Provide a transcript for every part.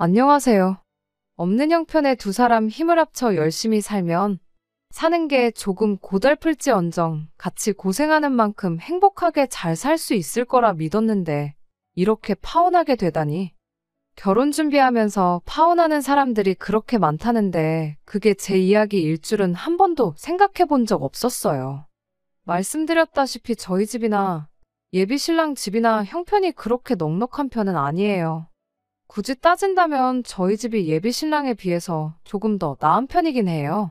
안녕하세요. 없는 형편에 두 사람 힘을 합쳐 열심히 살면 사는 게 조금 고달플지언정 같이 고생하는 만큼 행복하게 잘 살 수 있을 거라 믿었는데 이렇게 파혼하게 되다니. 결혼 준비하면서 파혼하는 사람들이 그렇게 많다는데 그게 제 이야기일 줄은 한 번도 생각해 본 적 없었어요. 말씀드렸다시피 저희 집이나 예비 신랑 집이나 형편이 그렇게 넉넉한 편은 아니에요. 굳이 따진다면 저희 집이 예비 신랑에 비해서 조금 더 나은 편이긴 해요.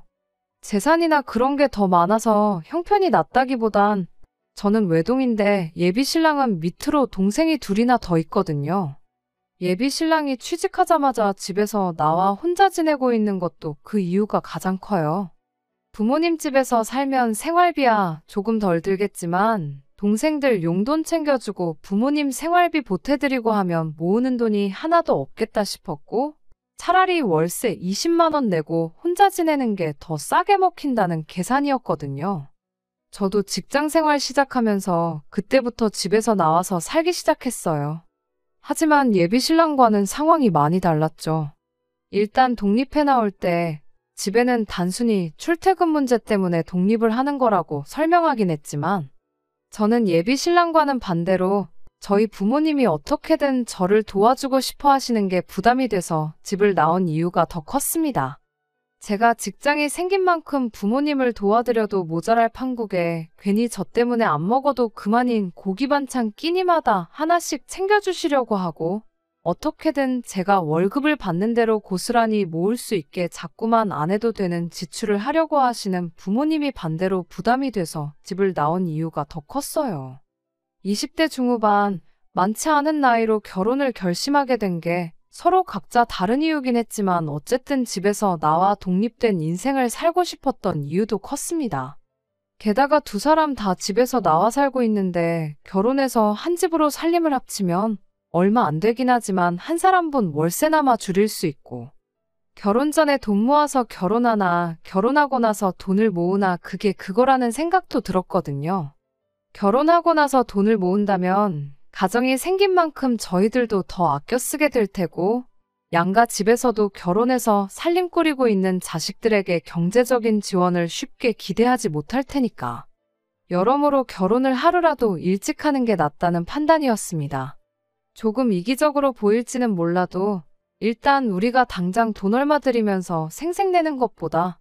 재산이나 그런 게 더 많아서 형편이 낫다기보단 저는 외동인데 예비 신랑은 밑으로 동생이 둘이나 더 있거든요. 예비 신랑이 취직하자마자 집에서 나와 혼자 지내고 있는 것도 그 이유가 가장 커요. 부모님 집에서 살면 생활비야 조금 덜 들겠지만 동생들 용돈 챙겨주고 부모님 생활비 보태드리고 하면 모으는 돈이 하나도 없겠다 싶었고 차라리 월세 20만 원 내고 혼자 지내는 게 더 싸게 먹힌다는 계산이었거든요. 저도 직장 생활 시작하면서 그때부터 집에서 나와서 살기 시작했어요. 하지만 예비 신랑과는 상황이 많이 달랐죠. 일단 독립해 나올 때 집에는 단순히 출퇴근 문제 때문에 독립을 하는 거라고 설명하긴 했지만 저는 예비 신랑과는 반대로 저희 부모님이 어떻게든 저를 도와주고 싶어 하시는 게 부담이 돼서 집을 나온 이유가 더 컸습니다. 제가 직장이 생긴 만큼 부모님을 도와드려도 모자랄 판국에 괜히 저 때문에 안 먹어도 그만인 고기 반찬 끼니마다 하나씩 챙겨주시려고 하고 어떻게든 제가 월급을 받는 대로 고스란히 모을 수 있게 자꾸만 안 해도 되는 지출을 하려고 하시는 부모님이 반대로 부담이 돼서 집을 나온 이유가 더 컸어요. 20대 중후반, 많지 않은 나이로 결혼을 결심하게 된 게 서로 각자 다른 이유긴 했지만 어쨌든 집에서 나와 독립된 인생을 살고 싶었던 이유도 컸습니다. 게다가 두 사람 다 집에서 나와 살고 있는데 결혼해서 한 집으로 살림을 합치면 얼마 안 되긴 하지만 한 사람분 월세나마 줄일 수 있고 결혼 전에 돈 모아서 결혼하나 결혼하고 나서 돈을 모으나 그게 그거라는 생각도 들었거든요. 결혼하고 나서 돈을 모은다면 가정이 생긴 만큼 저희들도 더 아껴 쓰게 될 테고 양가 집에서도 결혼해서 살림 꾸리고 있는 자식들에게 경제적인 지원을 쉽게 기대하지 못할 테니까. 여러모로 결혼을 하루라도 일찍 하는 게 낫다는 판단이었습니다. 조금 이기적으로 보일지는 몰라도 일단 우리가 당장 돈 얼마 들이면서 생색내는 것보다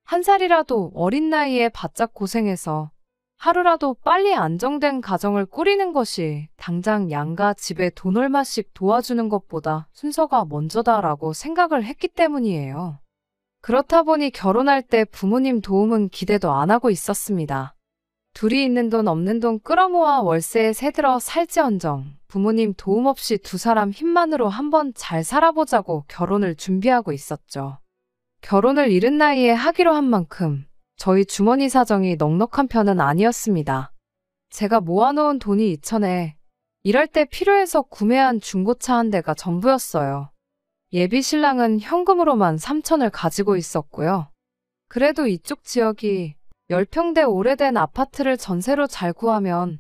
한 살이라도 어린 나이에 바짝 고생해서 하루라도 빨리 안정된 가정을 꾸리는 것이 당장 양가 집에 돈 얼마씩 도와주는 것보다 순서가 먼저다라고 생각을 했기 때문이에요. 그렇다 보니 결혼할 때 부모님 도움은 기대도 안 하고 있었습니다. 둘이 있는 돈 없는 돈 끌어모아 월세에 새들어 살지언정 부모님 도움 없이 두 사람 힘만으로 한번 잘 살아보자고 결혼을 준비하고 있었죠. 결혼을 이른 나이에 하기로 한 만큼 저희 주머니 사정이 넉넉한 편은 아니었습니다. 제가 모아놓은 돈이 2천에 일할 때 필요해서 구매한 중고차 한 대가 전부였어요. 예비 신랑은 현금으로만 3천을 가지고 있었고요. 그래도 이쪽 지역이 10평대 오래된 아파트를 전세로 잘 구하면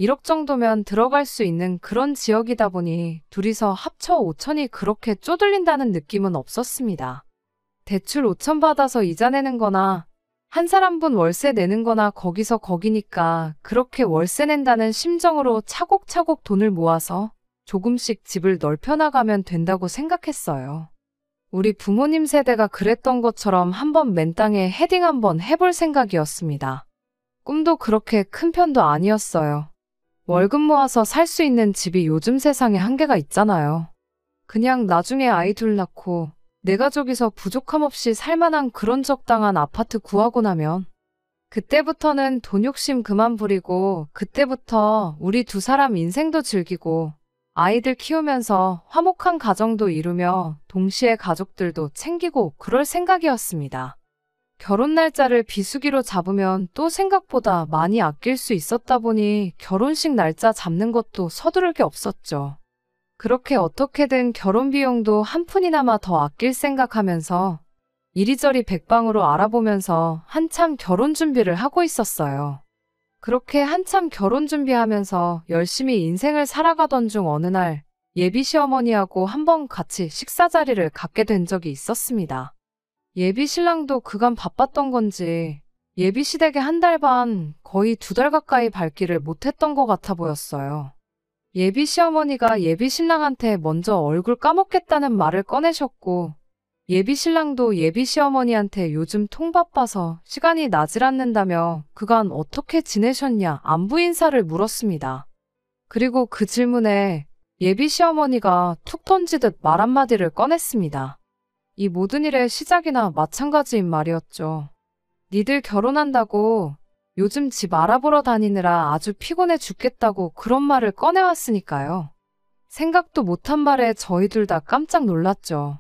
1억 정도면 들어갈 수 있는 그런 지역이다 보니 둘이서 합쳐 5천이 그렇게 쪼들린다는 느낌은 없었습니다. 대출 5천 받아서 이자 내는 거나 한 사람분 월세 내는 거나 거기서 거기니까 그렇게 월세 낸다는 심정으로 차곡차곡 돈을 모아서 조금씩 집을 넓혀나가면 된다고 생각했어요. 우리 부모님 세대가 그랬던 것처럼 한번 맨 땅에 헤딩 한번 해볼 생각이었습니다. 꿈도 그렇게 큰 편도 아니었어요. 월급 모아서 살 수 있는 집이 요즘 세상에 한계가 있잖아요. 그냥 나중에 아이 둘 낳고 내 가족이서 부족함 없이 살만한 그런 적당한 아파트 구하고 나면 그때부터는 돈 욕심 그만 부리고 그때부터 우리 두 사람 인생도 즐기고 아이들 키우면서 화목한 가정도 이루며 동시에 가족들도 챙기고 그럴 생각이었습니다. 결혼 날짜를 비수기로 잡으면 또 생각보다 많이 아낄 수 있었다 보니 결혼식 날짜 잡는 것도 서두를 게 없었죠. 그렇게 어떻게든 결혼 비용도 한 푼이나마 더 아낄 생각하면서 이리저리 백방으로 알아보면서 한참 결혼 준비를 하고 있었어요. 그렇게 한참 결혼 준비하면서 열심히 인생을 살아가던 중 어느 날 예비 시어머니하고 한번 같이 식사 자리를 갖게 된 적이 있었습니다. 예비 신랑도 그간 바빴던 건지 예비 시댁에 한 달 반, 거의 2달 가까이 발길을 못했던 것 같아 보였어요. 예비 시어머니가 예비 신랑한테 먼저 얼굴 까먹겠다는 말을 꺼내셨고, 예비 신랑도 예비 시어머니한테 요즘 통 바빠서 시간이 나질 않는다며 그간 어떻게 지내셨냐 안부 인사를 물었습니다. 그리고 그 질문에 예비 시어머니가 툭 던지듯 말 한마디를 꺼냈습니다. 이 모든 일의 시작이나 마찬가지인 말이었죠. 니들 결혼한다고 요즘 집 알아보러 다니느라 아주 피곤해 죽겠다고 그런 말을 꺼내왔으니까요. 생각도 못한 말에 저희 둘 다 깜짝 놀랐죠.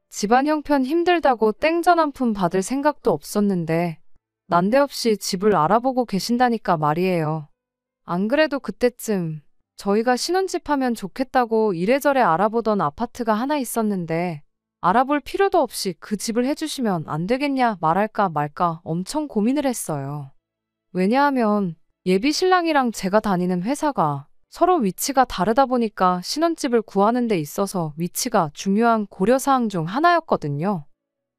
집안 형편 힘들다고 땡전 한 푼 받을 생각도 없었는데 난데없이 집을 알아보고 계신다니까 말이에요. 안 그래도 그때쯤 저희가 신혼집 하면 좋겠다고 이래저래 알아보던 아파트가 하나 있었는데 알아볼 필요도 없이 그 집을 해주시면 안 되겠냐 말할까 말까 엄청 고민을 했어요. 왜냐하면 예비 신랑이랑 제가 다니는 회사가 서로 위치가 다르다 보니까 신혼집을 구하는 데 있어서 위치가 중요한 고려사항 중 하나였거든요.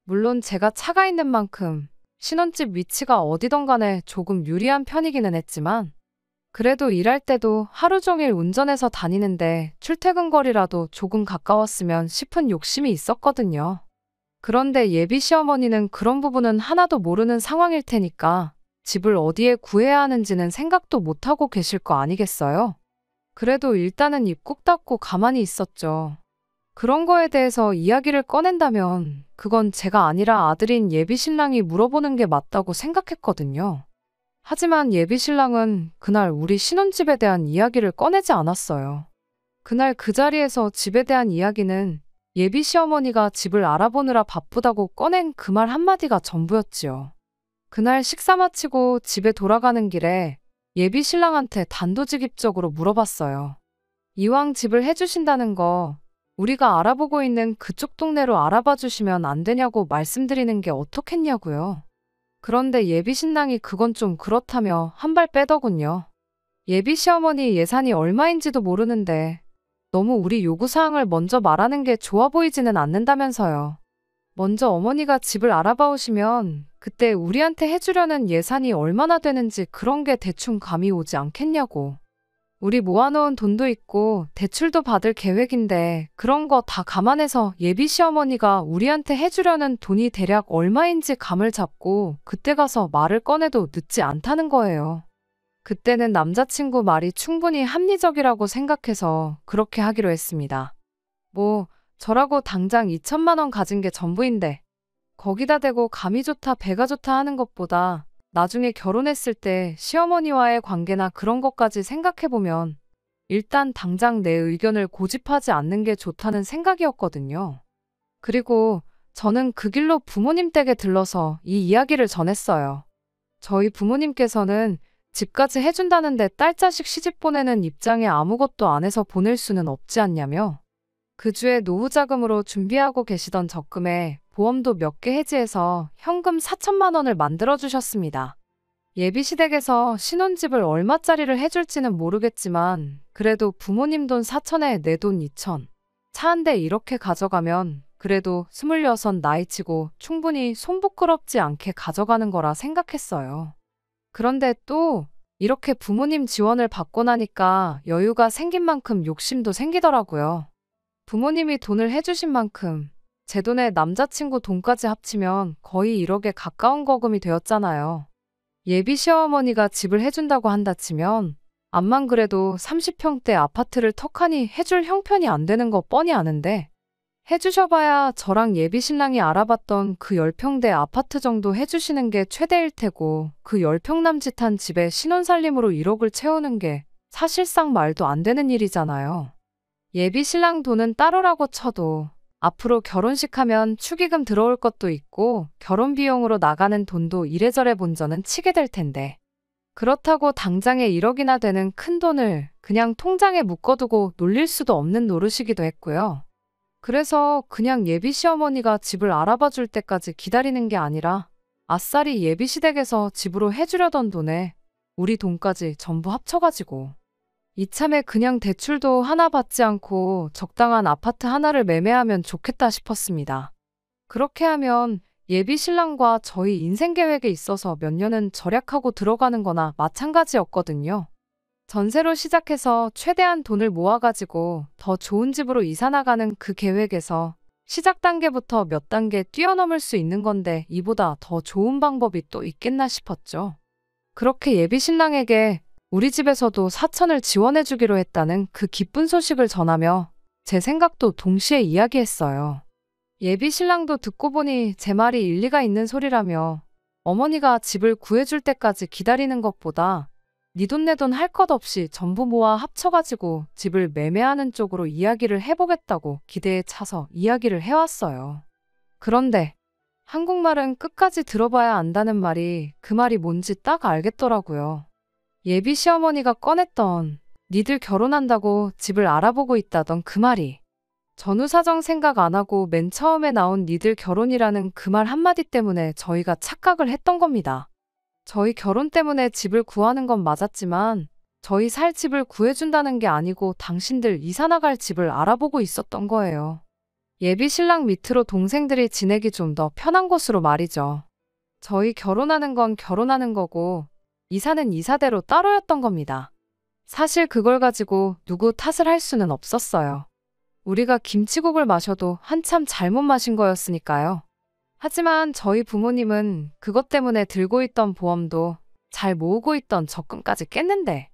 물론 제가 차가 있는 만큼 신혼집 위치가 어디든 간에 조금 유리한 편이기는 했지만 그래도 일할 때도 하루 종일 운전해서 다니는데 출퇴근 거리라도 조금 가까웠으면 싶은 욕심이 있었거든요. 그런데 예비 시어머니는 그런 부분은 하나도 모르는 상황일 테니까 집을 어디에 구해야 하는지는 생각도 못하고 계실 거 아니겠어요? 그래도 일단은 입 꾹 닫고 가만히 있었죠. 그런 거에 대해서 이야기를 꺼낸다면 그건 제가 아니라 아들인 예비 신랑이 물어보는 게 맞다고 생각했거든요. 하지만 예비 신랑은 그날 우리 신혼집에 대한 이야기를 꺼내지 않았어요. 그날 그 자리에서 집에 대한 이야기는 예비 시어머니가 집을 알아보느라 바쁘다고 꺼낸 그 말 한마디가 전부였지요. 그날 식사 마치고 집에 돌아가는 길에 예비 신랑한테 단도직입적으로 물어봤어요. 이왕 집을 해주신다는 거 우리가 알아보고 있는 그쪽 동네로 알아봐 주시면 안 되냐고 말씀드리는 게 어떻겠냐고요. 그런데 예비 신랑이 그건 좀 그렇다며 한 발 빼더군요. 예비 시어머니 예산이 얼마인지도 모르는데 너무 우리 요구사항을 먼저 말하는 게 좋아 보이지는 않는다면서요. 먼저 어머니가 집을 알아봐 오시면 그때 우리한테 해주려는 예산이 얼마나 되는지 그런 게 대충 감이 오지 않겠냐고. 우리 모아놓은 돈도 있고 대출도 받을 계획인데 그런 거 다 감안해서 예비 시어머니가 우리한테 해주려는 돈이 대략 얼마인지 감을 잡고 그때 가서 말을 꺼내도 늦지 않다는 거예요. 그때는 남자친구 말이 충분히 합리적이라고 생각해서 그렇게 하기로 했습니다. 뭐 저라고 당장 2천만 원 가진 게 전부인데 거기다 대고 감이 좋다 배가 좋다 하는 것보다 나중에 결혼했을 때 시어머니와의 관계나 그런 것까지 생각해보면 일단 당장 내 의견을 고집하지 않는 게 좋다는 생각이었거든요. 그리고 저는 그 길로 부모님 댁에 들러서 이 이야기를 전했어요. 저희 부모님께서는 집까지 해준다는데 딸 자식 시집 보내는 입장에 아무것도 안 해서 보낼 수는 없지 않냐며 그 주에 노후 자금으로 준비하고 계시던 적금에 보험도 몇 개 해지해서 현금 4천만 원을 만들어주셨습니다. 예비시댁에서 신혼집을 얼마짜리를 해줄지는 모르겠지만 그래도 부모님 돈 4천에 내 돈 2천. 차 한 대 이렇게 가져가면 그래도 26 나이치고 충분히 손 부끄럽지 않게 가져가는 거라 생각했어요. 그런데 또 이렇게 부모님 지원을 받고 나니까 여유가 생긴 만큼 욕심도 생기더라고요. 부모님이 돈을 해주신 만큼 제 돈에 남자친구 돈까지 합치면 거의 1억에 가까운 거금이 되었잖아요. 예비 시어머니가 집을 해준다고 한다 치면 암만 그래도 30평대 아파트를 턱하니 해줄 형편이 안 되는 거 뻔히 아는데 해주셔봐야 저랑 예비 신랑이 알아봤던 그 10평대 아파트 정도 해주시는 게 최대일 테고 그 10평 남짓한 집에 신혼살림으로 1억을 채우는 게 사실상 말도 안 되는 일이잖아요. 예비 신랑 돈은 따로라고 쳐도 앞으로 결혼식 하면 축의금 들어올 것도 있고 결혼 비용으로 나가는 돈도 이래저래 본전은 치게 될 텐데 그렇다고 당장에 1억이나 되는 큰 돈을 그냥 통장에 묶어두고 놀릴 수도 없는 노릇이기도 했고요. 그래서 그냥 예비 시어머니가 집을 알아봐 줄 때까지 기다리는 게 아니라 아싸리 예비 시댁에서 집으로 해주려던 돈에 우리 돈까지 전부 합쳐가지고 이참에 그냥 대출도 하나 받지 않고 적당한 아파트 하나를 매매하면 좋겠다 싶었습니다. 그렇게 하면 예비 신랑과 저희 인생 계획에 있어서 몇 년은 절약하고 들어가는 거나 마찬가지였거든요. 전세로 시작해서 최대한 돈을 모아가지고 더 좋은 집으로 이사 나가는 그 계획에서 시작 단계부터 몇 단계 뛰어넘을 수 있는 건데 이보다 더 좋은 방법이 또 있겠나 싶었죠. 그렇게 예비 신랑에게 우리 집에서도 4천을 지원해주기로 했다는 그 기쁜 소식을 전하며 제 생각도 동시에 이야기했어요. 예비 신랑도 듣고 보니 제 말이 일리가 있는 소리라며 어머니가 집을 구해줄 때까지 기다리는 것보다 네 돈 내 돈 할 것 없이 전부 모아 합쳐가지고 집을 매매하는 쪽으로 이야기를 해보겠다고 기대에 차서 이야기를 해왔어요. 그런데 한국말은 끝까지 들어봐야 안다는 말이 그 말이 뭔지 딱 알겠더라고요. 예비 시어머니가 꺼냈던 니들 결혼한다고 집을 알아보고 있다던 그 말이 전후사정 생각 안 하고 맨 처음에 나온 니들 결혼이라는 그 말 한마디 때문에 저희가 착각을 했던 겁니다. 저희 결혼 때문에 집을 구하는 건 맞았지만 저희 살 집을 구해준다는 게 아니고 당신들 이사 나갈 집을 알아보고 있었던 거예요. 예비 신랑 밑으로 동생들이 지내기 좀 더 편한 곳으로 말이죠. 저희 결혼하는 건 결혼하는 거고 이사는 이사대로 따로였던 겁니다. 사실 그걸 가지고 누구 탓을 할 수는 없었어요. 우리가 김치국을 마셔도 한참 잘못 마신 거였으니까요. 하지만 저희 부모님은 그것 때문에 들고 있던 보험도 잘 모으고 있던 적금까지 깼는데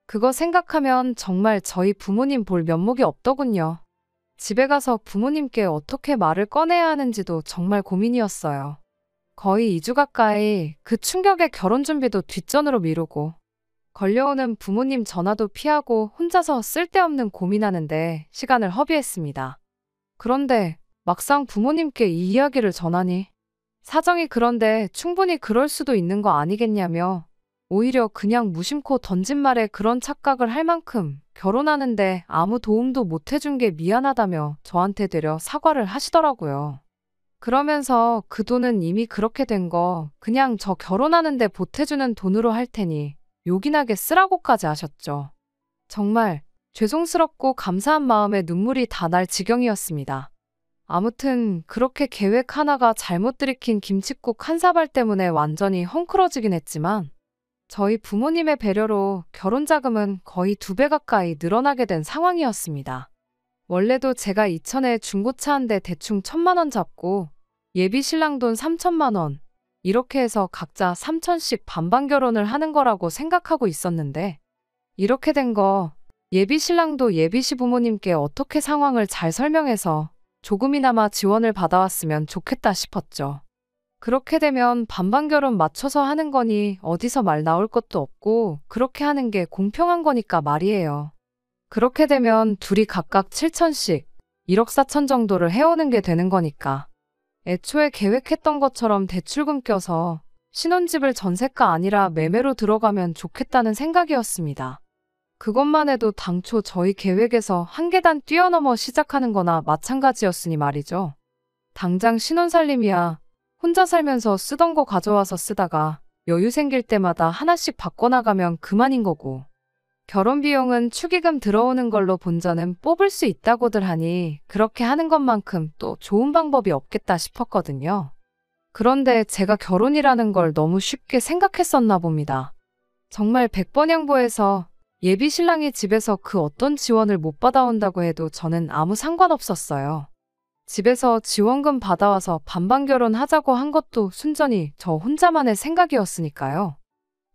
그거 생각하면 정말 저희 부모님 볼 면목이 없더군요. 집에 가서 부모님께 어떻게 말을 꺼내야 하는지도 정말 고민이었어요. 거의 2주 가까이 그 충격에 결혼 준비도 뒷전으로 미루고 걸려오는 부모님 전화도 피하고 혼자서 쓸데없는 고민하는데 시간을 허비했습니다. 그런데 막상 부모님께 이 이야기를 전하니 사정이 그런데 충분히 그럴 수도 있는 거 아니겠냐며 오히려 그냥 무심코 던진 말에 그런 착각을 할 만큼 결혼하는데 아무 도움도 못 해준 게 미안하다며 저한테 되려 사과를 하시더라고요. 그러면서 그 돈은 이미 그렇게 된 거 그냥 저 결혼하는데 보태주는 돈으로 할 테니 요긴하게 쓰라고까지 하셨죠. 정말 죄송스럽고 감사한 마음에 눈물이 다 날 지경이었습니다. 아무튼 그렇게 계획 하나가 잘못 들이킨 김칫국 한 사발 때문에 완전히 헝클어지긴 했지만 저희 부모님의 배려로 결혼 자금은 거의 2배 가까이 늘어나게 된 상황이었습니다. 원래도 제가 이천에 중고차 한 대 대충 1,000만 원 잡고 예비 신랑 돈 3천만 원 이렇게 해서 각자 3천씩 반반 결혼을 하는 거라고 생각하고 있었는데 이렇게 된 거 예비 신랑도 예비 시부모님께 어떻게 상황을 잘 설명해서 조금이나마 지원을 받아왔으면 좋겠다 싶었죠. 그렇게 되면 반반 결혼 맞춰서 하는 거니 어디서 말 나올 것도 없고 그렇게 하는 게 공평한 거니까 말이에요. 그렇게 되면 둘이 각각 7천씩 1억 4천 정도를 해오는 게 되는 거니까. 애초에 계획했던 것처럼 대출금 껴서 신혼집을 전세가 아니라 매매로 들어가면 좋겠다는 생각이었습니다. 그것만 해도 당초 저희 계획에서 한 계단 뛰어넘어 시작하는 거나 마찬가지였으니 말이죠. 당장 신혼살림이야 혼자 살면서 쓰던 거 가져와서 쓰다가 여유 생길 때마다 하나씩 바꿔나가면 그만인 거고 결혼 비용은 축의금 들어오는 걸로 본전은 뽑을 수 있다고들 하니 그렇게 하는 것만큼 또 좋은 방법이 없겠다 싶었거든요. 그런데 제가 결혼이라는 걸 너무 쉽게 생각했었나 봅니다. 정말 100번 양보해서 예비 신랑이 집에서 그 어떤 지원을 못 받아온다고 해도 저는 아무 상관없었어요. 집에서 지원금 받아와서 반반 결혼하자고 한 것도 순전히 저 혼자만의 생각이었으니까요.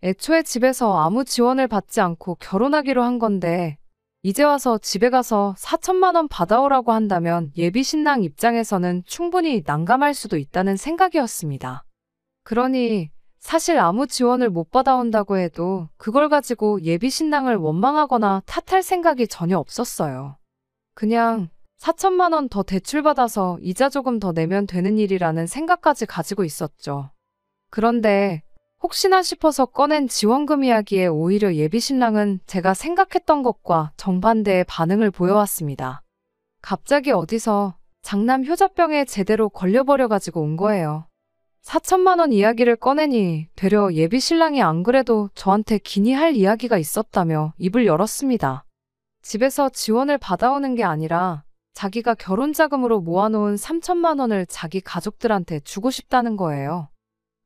애초에 집에서 아무 지원을 받지 않고 결혼하기로 한 건데 이제 와서 집에 가서 4천만 원 받아오라고 한다면 예비 신랑 입장에서는 충분히 난감할 수도 있다는 생각이었습니다. 그러니 사실 아무 지원을 못 받아온다고 해도 그걸 가지고 예비 신랑을 원망하거나 탓할 생각이 전혀 없었어요. 그냥 4천만 원 더 대출받아서 이자 조금 더 내면 되는 일이라는 생각까지 가지고 있었죠. 그런데 혹시나 싶어서 꺼낸 지원금 이야기에 오히려 예비 신랑은 제가 생각했던 것과 정반대의 반응을 보여왔습니다. 갑자기 어디서 장남 효자병에 제대로 걸려버려가지고 온 거예요. 4천만 원 이야기를 꺼내니 되려 예비 신랑이 안 그래도 저한테 기니 할 이야기가 있었다며 입을 열었습니다. 집에서 지원을 받아오는 게 아니라 자기가 결혼 자금으로 모아놓은 3천만 원을 자기 가족들한테 주고 싶다는 거예요.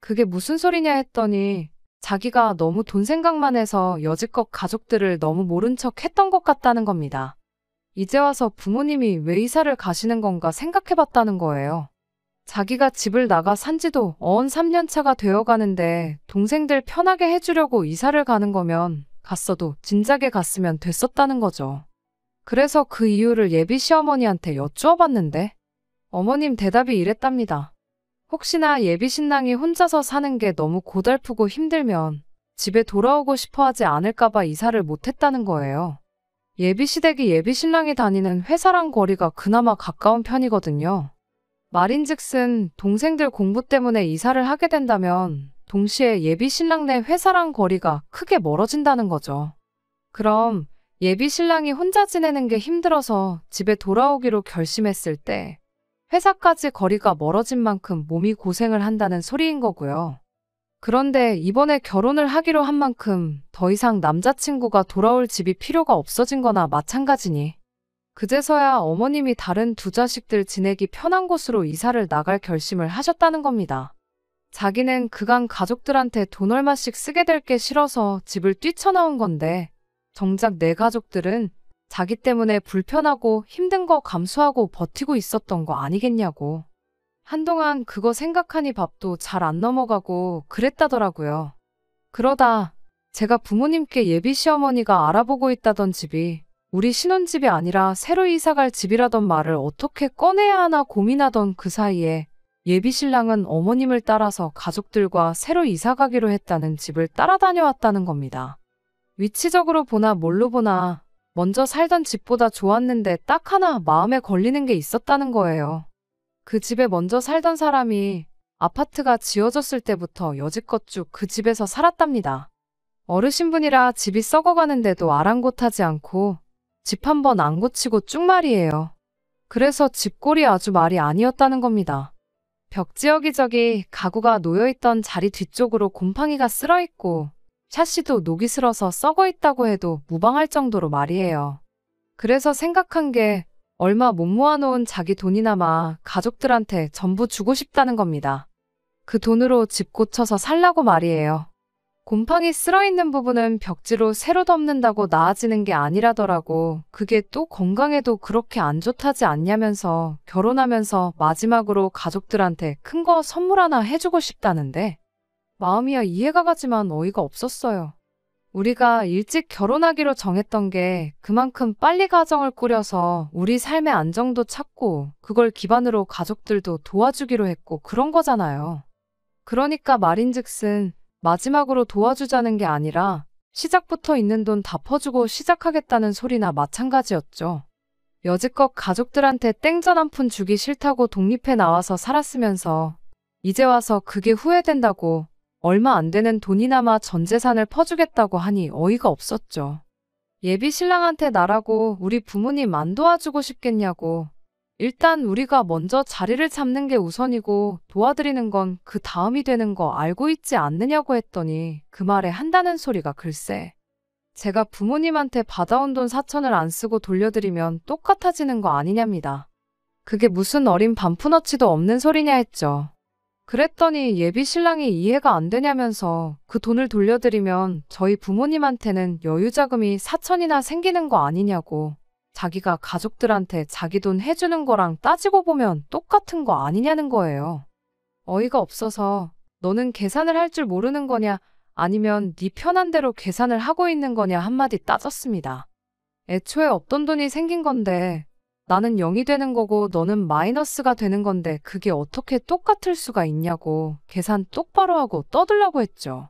그게 무슨 소리냐 했더니 자기가 너무 돈 생각만 해서 여지껏 가족들을 너무 모른 척 했던 것 같다는 겁니다. 이제 와서 부모님이 왜 이사를 가시는 건가 생각해봤다는 거예요. 자기가 집을 나가 산 지도 어언 3년 차가 되어 가는데 동생들 편하게 해주려고 이사를 가는 거면 갔어도 진작에 갔으면 됐었다는 거죠. 그래서 그 이유를 예비 시어머니한테 여쭈어봤는데 어머님 대답이 이랬답니다. 혹시나 예비 신랑이 혼자서 사는 게 너무 고달프고 힘들면 집에 돌아오고 싶어 하지 않을까봐 이사를 못했다는 거예요. 예비 시댁이 예비 신랑이 다니는 회사랑 거리가 그나마 가까운 편이거든요. 말인즉슨 동생들 공부 때문에 이사를 하게 된다면 동시에 예비 신랑 네 회사랑 거리가 크게 멀어진다는 거죠. 그럼 예비 신랑이 혼자 지내는 게 힘들어서 집에 돌아오기로 결심했을 때 회사까지 거리가 멀어진 만큼 몸이 고생을 한다는 소리인 거고요. 그런데 이번에 결혼을 하기로 한 만큼 더 이상 남자친구가 돌아올 집이 필요가 없어진 거나 마찬가지니 그제서야 어머님이 다른 두 자식들 지내기 편한 곳으로 이사를 나갈 결심을 하셨다는 겁니다. 자기는 그간 가족들한테 돈 얼마씩 쓰게 될 게 싫어서 집을 뛰쳐나온 건데 정작 내 가족들은 자기 때문에 불편하고 힘든 거 감수하고 버티고 있었던 거 아니겠냐고. 한동안 그거 생각하니 밥도 잘 안 넘어가고 그랬다더라고요. 그러다 제가 부모님께 예비 시어머니가 알아보고 있다던 집이 우리 신혼집이 아니라 새로 이사갈 집이라던 말을 어떻게 꺼내야 하나 고민하던 그 사이에 예비 신랑은 어머님을 따라서 가족들과 새로 이사가기로 했다는 집을 따라다녀왔다는 겁니다. 위치적으로 보나 뭘로 보나 먼저 살던 집보다 좋았는데 딱 하나 마음에 걸리는 게 있었다는 거예요. 그 집에 먼저 살던 사람이 아파트가 지어졌을 때부터 여지껏 쭉 그 집에서 살았답니다. 어르신분이라 집이 썩어가는데도 아랑곳하지 않고 집 한 번 안 고치고 쭉 말이에요. 그래서 집골이 아주 말이 아니었다는 겁니다. 벽지 여기저기 가구가 놓여있던 자리 뒤쪽으로 곰팡이가 쓸어있고 샤시도 녹이 슬어서 썩어있다고 해도 무방할 정도로 말이에요. 그래서 생각한 게 얼마 못 모아놓은 자기 돈이나마 가족들한테 전부 주고 싶다는 겁니다. 그 돈으로 집 고쳐서 살라고 말이에요. 곰팡이 쓸어있는 부분은 벽지로 새로 덮는다고 나아지는 게 아니라더라고. 그게 또 건강에도 그렇게 안 좋다지 않냐면서 결혼하면서 마지막으로 가족들한테 큰 거 선물 하나 해주고 싶다는데 마음이야 이해가 가지만 어이가 없었어요. 우리가 일찍 결혼하기로 정했던 게 그만큼 빨리 가정을 꾸려서 우리 삶의 안정도 찾고 그걸 기반으로 가족들도 도와주기로 했고 그런 거잖아요. 그러니까 말인즉슨 마지막으로 도와주자는 게 아니라 시작부터 있는 돈 다 퍼주고 시작하겠다는 소리나 마찬가지였죠. 여지껏 가족들한테 땡전 한 푼 주기 싫다고 독립해 나와서 살았으면서 이제 와서 그게 후회된다고 얼마 안 되는 돈이나마 전 재산을 퍼주겠다고 하니 어이가 없었죠. 예비 신랑한테 나라고 우리 부모님 안 도와주고 싶겠냐고. 일단 우리가 먼저 자리를 잡는 게 우선이고 도와드리는 건 그 다음이 되는 거 알고 있지 않느냐고 했더니 그 말에 한다는 소리가 글쎄. 제가 부모님한테 받아온 돈 4천을 안 쓰고 돌려드리면 똑같아지는 거 아니냐입니다. 그게 무슨 어린 반푼어치도 없는 소리냐 했죠. 그랬더니 예비 신랑이 이해가 안 되냐면서 그 돈을 돌려드리면 저희 부모님한테는 여유자금이 4천이나 생기는 거 아니냐고. 자기가 가족들한테 자기 돈 해주는 거랑 따지고 보면 똑같은 거 아니냐는 거예요. 어이가 없어서 너는 계산을 할 줄 모르는 거냐 아니면 네 편한 대로 계산을 하고 있는 거냐 한마디 따졌습니다. 애초에 없던 돈이 생긴 건데 나는 0이 되는 거고 너는 마이너스가 되는 건데 그게 어떻게 똑같을 수가 있냐고 계산 똑바로 하고 떠들라고 했죠.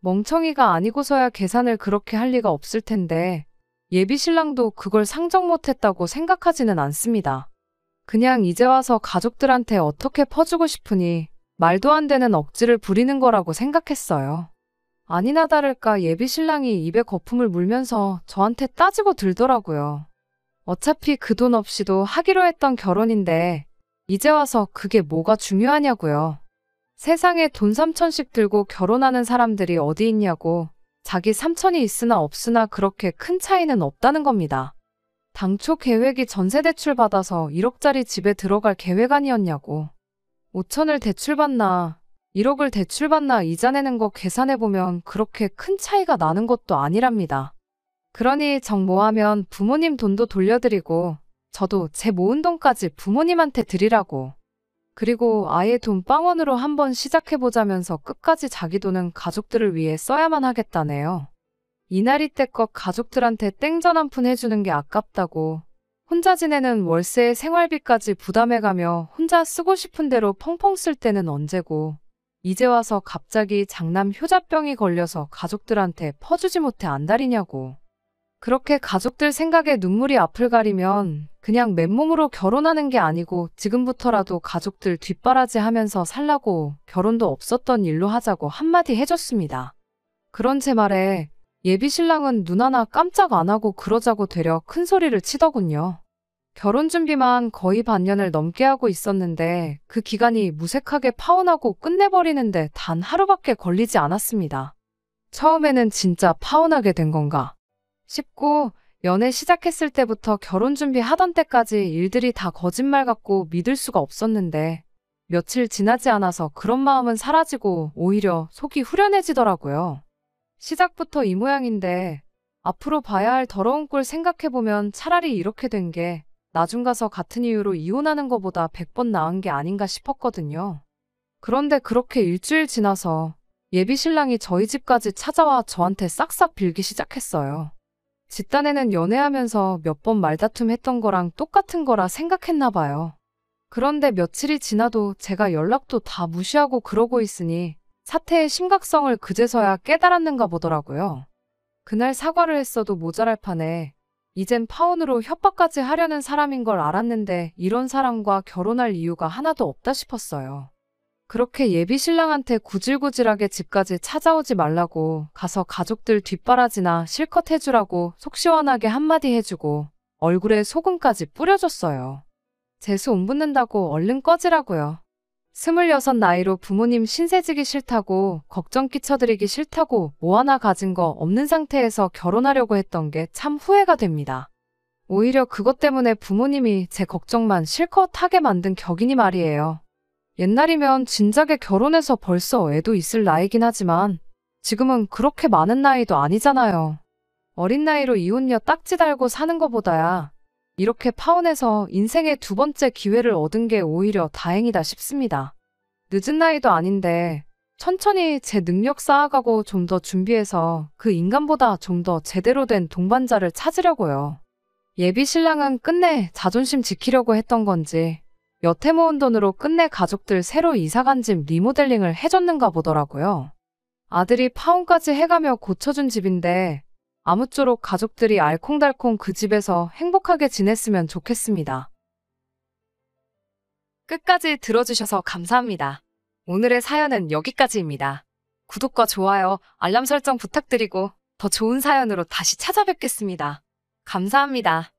멍청이가 아니고서야 계산을 그렇게 할 리가 없을 텐데 예비 신랑도 그걸 상정 못했다고 생각하지는 않습니다. 그냥 이제 와서 가족들한테 어떻게 퍼주고 싶으니 말도 안 되는 억지를 부리는 거라고 생각했어요. 아니나 다를까 예비 신랑이 입에 거품을 물면서 저한테 따지고 들더라고요. 어차피 그 돈 없이도 하기로 했던 결혼인데 이제 와서 그게 뭐가 중요하냐고요. 세상에 돈 3천씩 들고 결혼하는 사람들이 어디 있냐고. 자기 3천이 있으나 없으나 그렇게 큰 차이는 없다는 겁니다. 당초 계획이 전세대출 받아서 1억짜리 집에 들어갈 계획 아니었냐고. 5천을 대출받나 1억을 대출받나 이자 내는 거 계산해보면 그렇게 큰 차이가 나는 것도 아니랍니다. 그러니 정모하면 부모님 돈도 돌려드리고 저도 제 모은 돈까지 부모님한테 드리라고. 그리고 아예 돈 빵원으로 한번 시작해보자면서 끝까지 자기 돈은 가족들을 위해 써야만 하겠다네요. 이날이 때껏 가족들한테 땡전 한 푼 해주는 게 아깝다고. 혼자 지내는 월세에 생활비까지 부담해가며 혼자 쓰고 싶은 대로 펑펑 쓸 때는 언제고. 이제 와서 갑자기 장남 효자병이 걸려서 가족들한테 퍼주지 못해 안달이냐고. 그렇게 가족들 생각에 눈물이 앞을 가리면 그냥 맨몸으로 결혼하는 게 아니고 지금부터라도 가족들 뒷바라지 하면서 살라고 결혼도 없었던 일로 하자고 한마디 해줬습니다. 그런 제 말에 예비 신랑은 눈 하나 깜짝 안 하고 그러자고 되려 큰 소리를 치더군요. 결혼 준비만 거의 반년을 넘게 하고 있었는데 그 기간이 무색하게 파혼하고 끝내버리는데 단 하루밖에 걸리지 않았습니다. 처음에는 진짜 파혼하게 된 건가 싶고 연애 시작했을 때부터 결혼 준비하던 때까지 일들이 다 거짓말 같고 믿을 수가 없었는데 며칠 지나지 않아서 그런 마음은 사라지고 오히려 속이 후련해지더라고요. 시작부터 이 모양인데 앞으로 봐야 할 더러운 꼴 생각해보면 차라리 이렇게 된 게 나중 가서 같은 이유로 이혼하는 것보다 100번 나은 게 아닌가 싶었거든요. 그런데 그렇게 일주일 지나서 예비 신랑이 저희 집까지 찾아와 저한테 싹싹 빌기 시작했어요. 집 딴에는 연애하면서 몇 번 말다툼 했던 거랑 똑같은 거라 생각했나 봐요. 그런데 며칠이 지나도 제가 연락도 다 무시하고 그러고 있으니 사태의 심각성을 그제서야 깨달았는가 보더라고요. 그날 사과를 했어도 모자랄 판에 이젠 파혼으로 협박까지 하려는 사람인 걸 알았는데 이런 사람과 결혼할 이유가 하나도 없다 싶었어요. 그렇게 예비 신랑한테 구질구질하게 집까지 찾아오지 말라고 가서 가족들 뒷바라지나 실컷 해주라고 속 시원하게 한마디 해주고 얼굴에 소금까지 뿌려줬어요. 재수 온 붙는다고 얼른 꺼지라고요. 26 나이로 부모님 신세지기 싫다고 걱정 끼쳐드리기 싫다고 뭐 하나 가진 거 없는 상태에서 결혼하려고 했던 게 참 후회가 됩니다. 오히려 그것 때문에 부모님이 제 걱정만 실컷 하게 만든 격이니 말이에요. 옛날이면 진작에 결혼해서 벌써 애도 있을 나이긴 하지만 지금은 그렇게 많은 나이도 아니잖아요. 어린 나이로 이혼녀 딱지 달고 사는 것보다야 이렇게 파혼해서 인생의 두 번째 기회를 얻은 게 오히려 다행이다 싶습니다. 늦은 나이도 아닌데 천천히 제 능력 쌓아가고 좀 더 준비해서 그 인간보다 좀 더 제대로 된 동반자를 찾으려고요. 예비 신랑은 끝내 자존심 지키려고 했던 건지 여태 모은 돈으로 끝내 가족들 새로 이사간 집 리모델링을 해줬는가 보더라고요. 아들이 파혼까지 해가며 고쳐준 집인데 아무쪼록 가족들이 알콩달콩 그 집에서 행복하게 지냈으면 좋겠습니다. 끝까지 들어주셔서 감사합니다. 오늘의 사연은 여기까지입니다. 구독과 좋아요, 알람 설정 부탁드리고 더 좋은 사연으로 다시 찾아뵙겠습니다. 감사합니다.